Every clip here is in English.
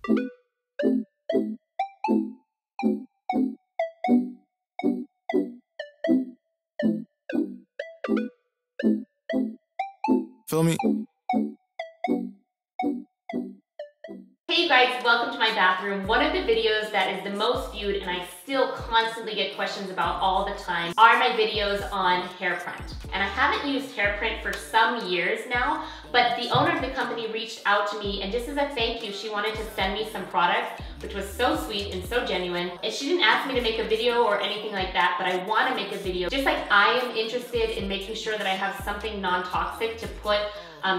Feel me? Hey you guys, welcome to my bathroom. One of the videos that is the most viewed and I still constantly get questions about all the time are my videos on Hairprint. And I haven't used Hairprint for some years now, but the owner of the company reached out to me and just as a thank you, she wanted to send me some products, which was so sweet and so genuine. And she didn't ask me to make a video or anything like that, but I want to make a video. Just like I am interested in making sure that I have something non-toxic to put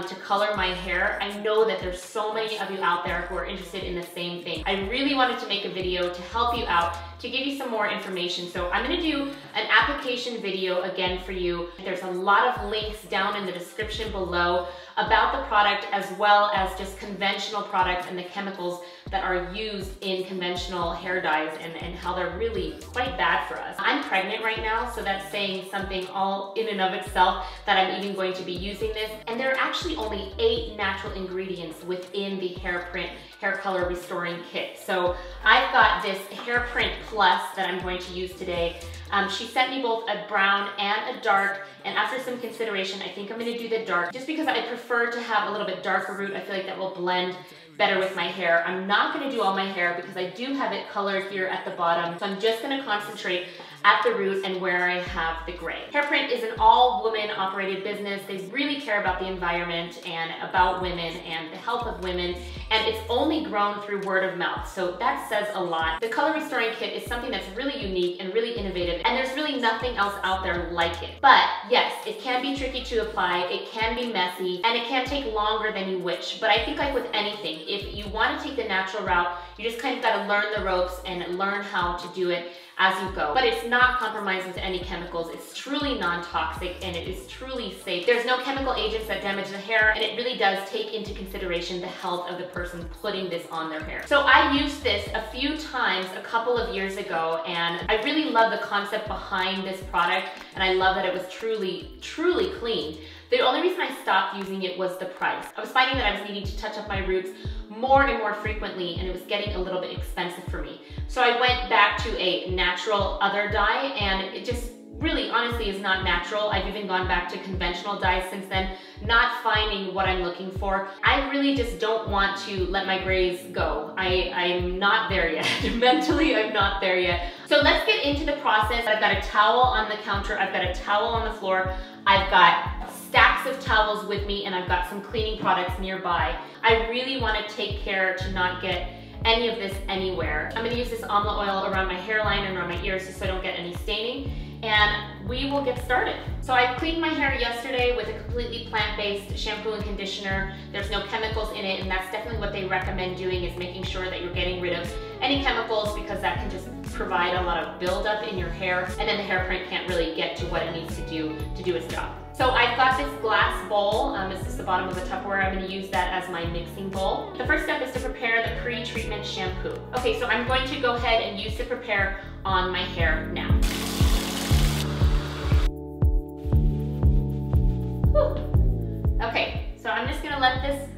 to color my hair. I know that there's so many of you out there who are interested in the same thing. I really wanted to make a video to help you out, to give you some more information. So I'm gonna do an application video again for you. There's a lot of links down in the description below about the product as well as just conventional products and the chemicals that are used in conventional hair dyes and how they're really quite bad for us. I'm pregnant right now, so that's saying something all in and of itself that I'm even going to be using this. And there are actually only 8 natural ingredients within the Hairprint hair color restoring kit. So I've got this Hairprint Plus that I'm going to use today. She sent me both a brown and a dark, and after some consideration, I think I'm gonna do the dark just because I prefer to have a little bit darker root. I feel like that will blend better with my hair. I'm not gonna do all my hair because I do have it colored here at the bottom. So I'm just gonna concentrate at the root and where I have the gray. Hairprint is an all-woman operated business. They really care about the environment and about women and the health of women, and it's only grown through word of mouth, so that says a lot. The color restoring kit is something that's really unique and really innovative, and there's really nothing else out there like it. But yes, it can be tricky to apply, it can be messy, and it can take longer than you wish. But I think like with anything, if you want to take the natural route, you just kind of got to learn the ropes and learn how to do it as you go. But it's not compromised with any chemicals. It's truly non-toxic and it is truly safe. There's no chemical agents that damage the hair, and it really does take into consideration the health of the person putting this on their hair. So I used this a few times a couple of years ago, and I really love the concept behind this product, and I love that it was truly, truly clean. The only reason I stopped using it was the price. I was finding that I was needing to touch up my roots more and more frequently, and it was getting a little bit expensive for me. So I went back to a natural other dye, and it just really honestly is not natural. I've even gone back to conventional dyes since then, not finding what I'm looking for. I really just don't want to let my grays go. I'm not there yet. Mentally, I'm not there yet. So let's get into the process. I've got a towel on the counter, I've got a towel on the floor, I've got stacks of towels with me, and I've got some cleaning products nearby. I really want to take care to not get any of this anywhere. I'm going to use this almond oil around my hairline and around my ears just so I don't get any staining, and we will get started. So I cleaned my hair yesterday with a completely plant-based shampoo and conditioner. There's no chemicals in it, and that's definitely what they recommend doing, is making sure that you're getting rid of any chemicals, because that can just provide a lot of buildup in your hair, and then the Hairprint can't really get to what it needs to do its job. So I've got this glass bowl. This is the bottom of the Tupperware. I'm going to use that as my mixing bowl. The first step is to prepare the pre-treatment shampoo. Okay, so I'm going to go ahead and use the prepare on my hair now. Whew. Okay, so I'm just going to let this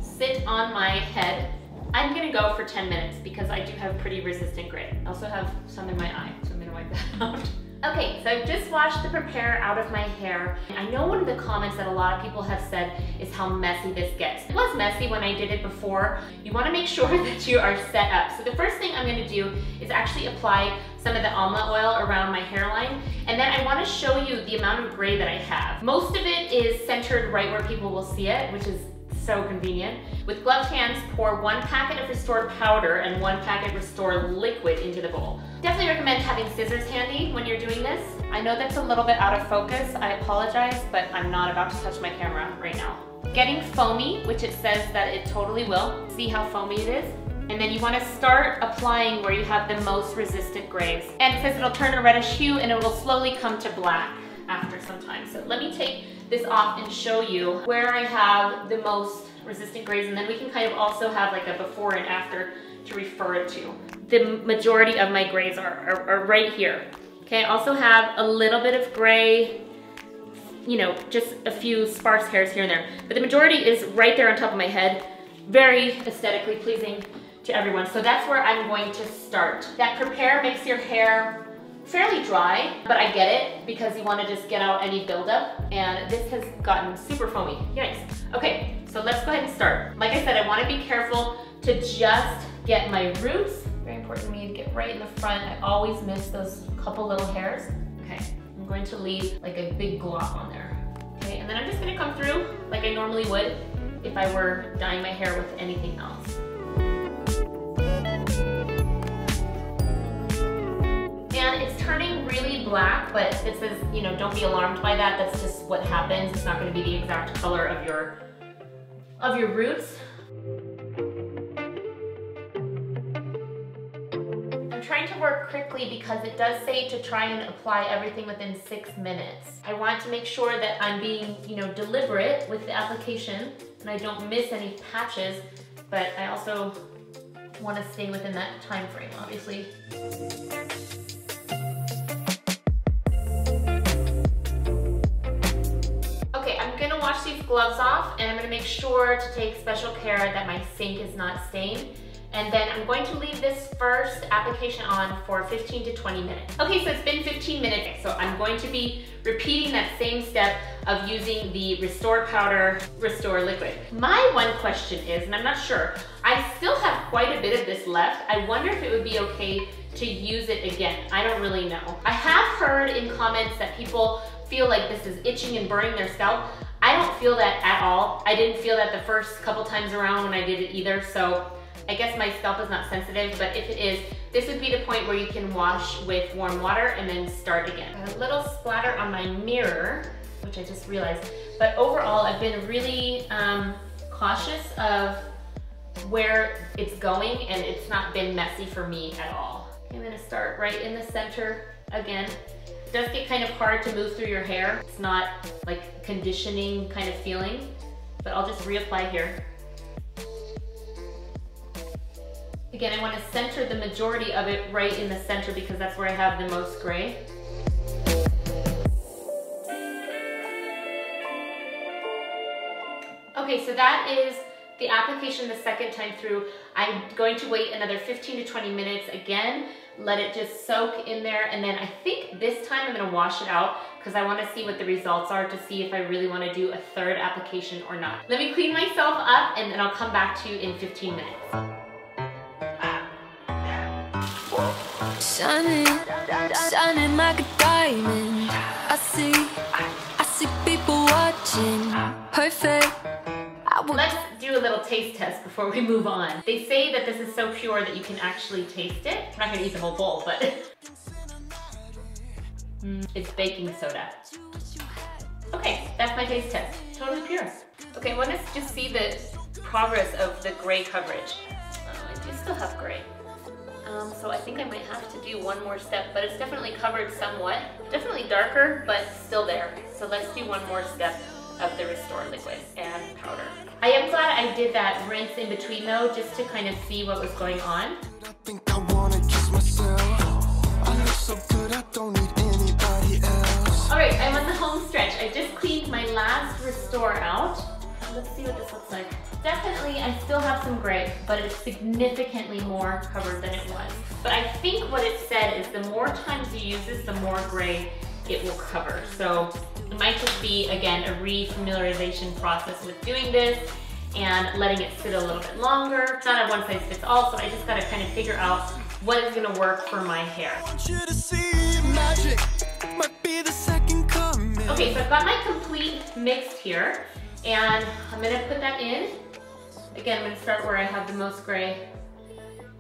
sit on my head. I'm going to go for 10 minutes because I do have pretty resistant gray. I also have some in my eye, so I'm going to wipe that out. Okay, so I've just washed the prepare out of my hair. I know one of the comments that a lot of people have said is how messy this gets. It was messy when I did it before. You want to make sure that you are set up. So the first thing I'm going to do is actually apply some of the almond oil around my hairline, and then I want to show you the amount of gray that I have. Most of it is centered right where people will see it, which is so convenient. With gloved hands, pour 1 packet of Restore powder and 1 packet Restore liquid into the bowl. Definitely recommend having scissors handy when you're doing this. I know that's a little bit out of focus, I apologize, but I'm not about to touch my camera right now. Getting foamy, which it says that it totally will. See how foamy it is? And then you want to start applying where you have the most resistant grays. And it says it'll turn a reddish hue and it will slowly come to black after some time. So let me take this off and show you where I have the most resistant grays, and then we can kind of also have like a before and after to refer it to. The majority of my grays are right here. Okay, I also have a little bit of gray, you know, just a few sparse hairs here and there, but the majority is right there on top of my head. Very aesthetically pleasing. to everyone. So that's where I'm going to start. That prepare makes your hair fairly dry, but I get it because you want to just get out any buildup, and this has gotten super foamy. Yikes. Okay, so let's go ahead and start. Like I said, I want to be careful to just get my roots. Very important to me to get right in the front. I always miss those couple little hairs. Okay, I'm going to leave like a big glop on there. Okay, and then I'm just going to come through like I normally would if I were dyeing my hair with anything else. And it's turning really black, but this is, you know, don't be alarmed by that. That's just what happens. It's not going to be the exact color of your roots. I'm trying to work quickly because it does say to try and apply everything within 6 minutes. I want to make sure that I'm being, you know, deliberate with the application and I don't miss any patches, but I also want to stay within that time frame, obviously. Wash these gloves off, and I'm going to make sure to take special care that my sink is not stained. And then I'm going to leave this first application on for 15 to 20 minutes. Okay, so it's been 15 minutes, so I'm going to be repeating that same step of using the Restore Powder, Restore Liquid. My one question is, and I'm not sure, I still have quite a bit of this left. I wonder if it would be okay to use it again. I don't really know. I have heard in comments that people feel like this is itching and burning their scalp. I don't feel that at all. I didn't feel that the first couple times around when I did it either, so I guess my scalp is not sensitive, but if it is, this would be the point where you can wash with warm water and then start again. I have a little splatter on my mirror, which I just realized, but overall I've been really cautious of where it's going, and it's not been messy for me at all. I'm gonna start right in the center again. It does get kind of hard to move through your hair. It's not like conditioning kind of feeling, but I'll just reapply here. Again, I want to center the majority of it right in the center because that's where I have the most gray. Okay, so that is the application the second time through. I'm going to wait another 15 to 20 minutes again, let it just soak in there, and then I think this time I'm gonna wash it out because I wanna see what the results are to see if I really wanna do a third application or not. Let me clean myself up and then I'll come back to you in 15 minutes. Shining like a diamond. I see people watching. Perfect. Let's do a little taste test before we move on. They say that this is so pure that you can actually taste it. I'm not gonna eat the whole bowl, but it's baking soda. Okay, that's my taste test. Totally pure. Okay, I want to just see the progress of the gray coverage. I do still have gray. So I think I might have to do one more step, but it's definitely covered somewhat. Definitely darker, but still there. So let's do one more step of the Restore Liquid and powder. I am glad I did that rinse in between though, just to kind of see what was going on. I think I wanna kiss myself. I look so good, I don't need anybody else. All right, I'm on the home stretch. I just cleaned my last Restore out. Let's see what this looks like. Definitely, I still have some gray, but it's significantly more covered than it was. But I think what it said is the more times you use this, the more gray it will cover. So it might just be, again, a re-familiarization process with doing this and letting it sit a little bit longer. It's not a one size fits all, so I just gotta kind of figure out what is gonna work for my hair. Okay, so I've got my complete mix here, and I'm gonna put that in. Again, I'm gonna start where I have the most gray.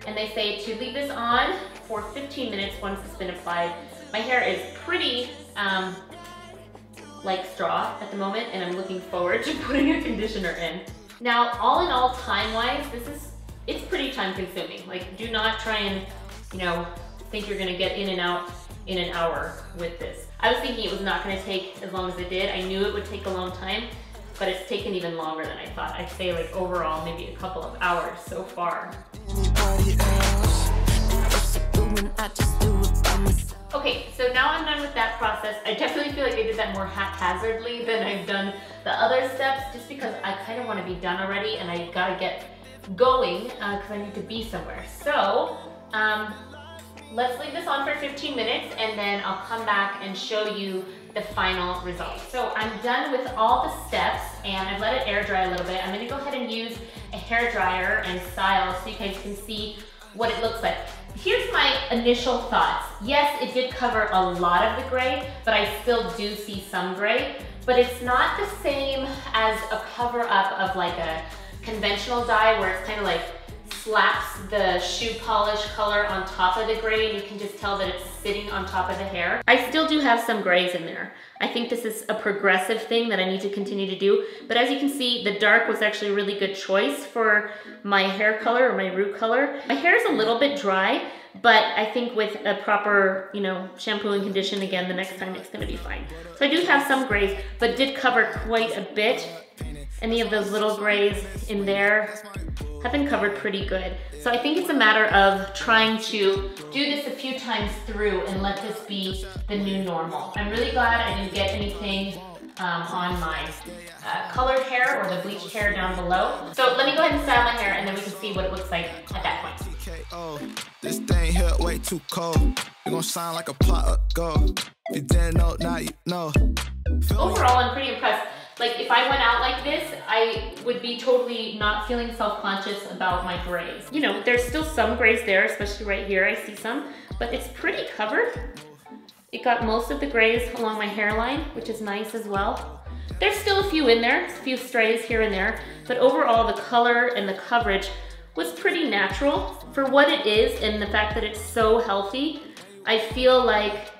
And they say to leave this on for 15 minutes once it's been applied. My hair is pretty like straw at the moment, and I'm looking forward to putting a conditioner in. Now, all in all, time-wise, it's pretty time-consuming. Like, do not try and, you know, think you're gonna get in and out in an hour with this. I was thinking it was not gonna take as long as it did. I knew it would take a long time, but it's taken even longer than I thought. I'd say like overall, maybe a couple of hours so far. Okay, so now I'm done with that process. I definitely feel like I did that more haphazardly than I've done the other steps, just because I kind of want to be done already, and I gotta get going because I need to be somewhere. So let's leave this on for 15 minutes and then I'll come back and show you the final result. So I'm done with all the steps and I've let it air dry a little bit. I'm gonna go ahead and use a hair dryer and style so you guys can see what it looks like. Here's my initial thoughts. Yes, it did cover a lot of the gray, but I still do see some gray, but it's not the same as a cover up of like a conventional dye where it's kind of like slaps the shoe polish color on top of the gray and you can just tell that it's sitting on top of the hair. I still do have some grays in there. I think this is a progressive thing that I need to continue to do, but as you can see, the dark was actually a really good choice for my hair color or my root color. My hair is a little bit dry, but I think with a proper, you know, shampoo and condition again, the next time it's gonna be fine. So I do have some grays, but did cover quite a bit. Any of those little grays in there have been covered pretty good. So I think it's a matter of trying to do this a few times through and let this be the new normal. I'm really glad I didn't get anything on my colored hair or the bleached hair down below. So let me go ahead and style my hair and then we can see what it looks like at that point. This thing here way too cold. You're gonna sound like a pot of gold. If you didn't know, now you know. Overall, I'm pretty impressed. Like if I went out like this, I would be totally not feeling self-conscious about my grays. You know, there's still some grays there, especially right here, I see some, but it's pretty covered. It got most of the grays along my hairline, which is nice as well. There's still a few in there, a few strays here and there, but overall the color and the coverage was pretty natural for what it is and the fact that it's so healthy. I feel like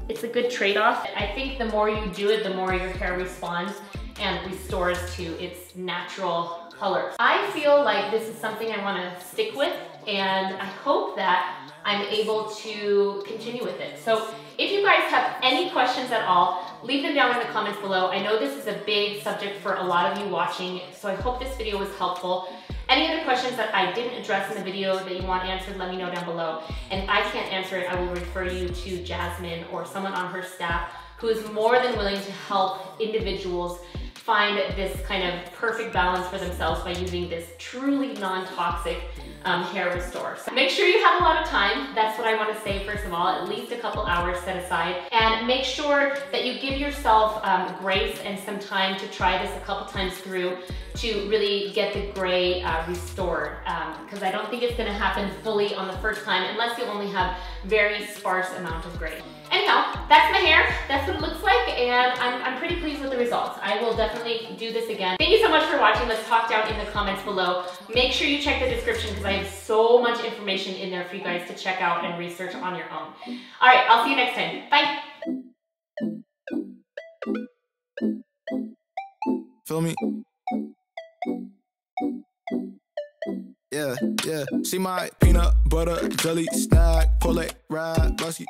it's a good trade-off. I think the more you do it, the more your hair responds and restores to its natural color. I feel like this is something I want to stick with and I hope that I'm able to continue with it. So if you guys have any questions at all, leave them down in the comments below. I know this is a big subject for a lot of you watching, so I hope this video was helpful. Any other questions that I didn't address in the video that you want answered, let me know down below. And if I can't answer it, I will refer you to Jasmine or someone on her staff who is more than willing to help individuals find this kind of perfect balance for themselves by using this truly non-toxic hair restore. So make sure you have a lot of time. That's what I want to say first of all, at least a couple hours set aside. And make sure that you give yourself grace and some time to try this a couple times through to really get the gray restored. Because I don't think it's going to happen fully on the first time unless you only have very sparse amount of gray. Anyhow, that's my hair. That's what it looks like, and I'm pretty pleased with the results. I will definitely do this again. Thank you so much for watching. Let's talk down in the comments below. Make sure you check the description because I have so much information in there for you guys to check out and research on your own. All right, I'll see you next time. Bye. Feel me? Yeah, yeah. See my peanut butter jelly snack, pull it, ride, lusky,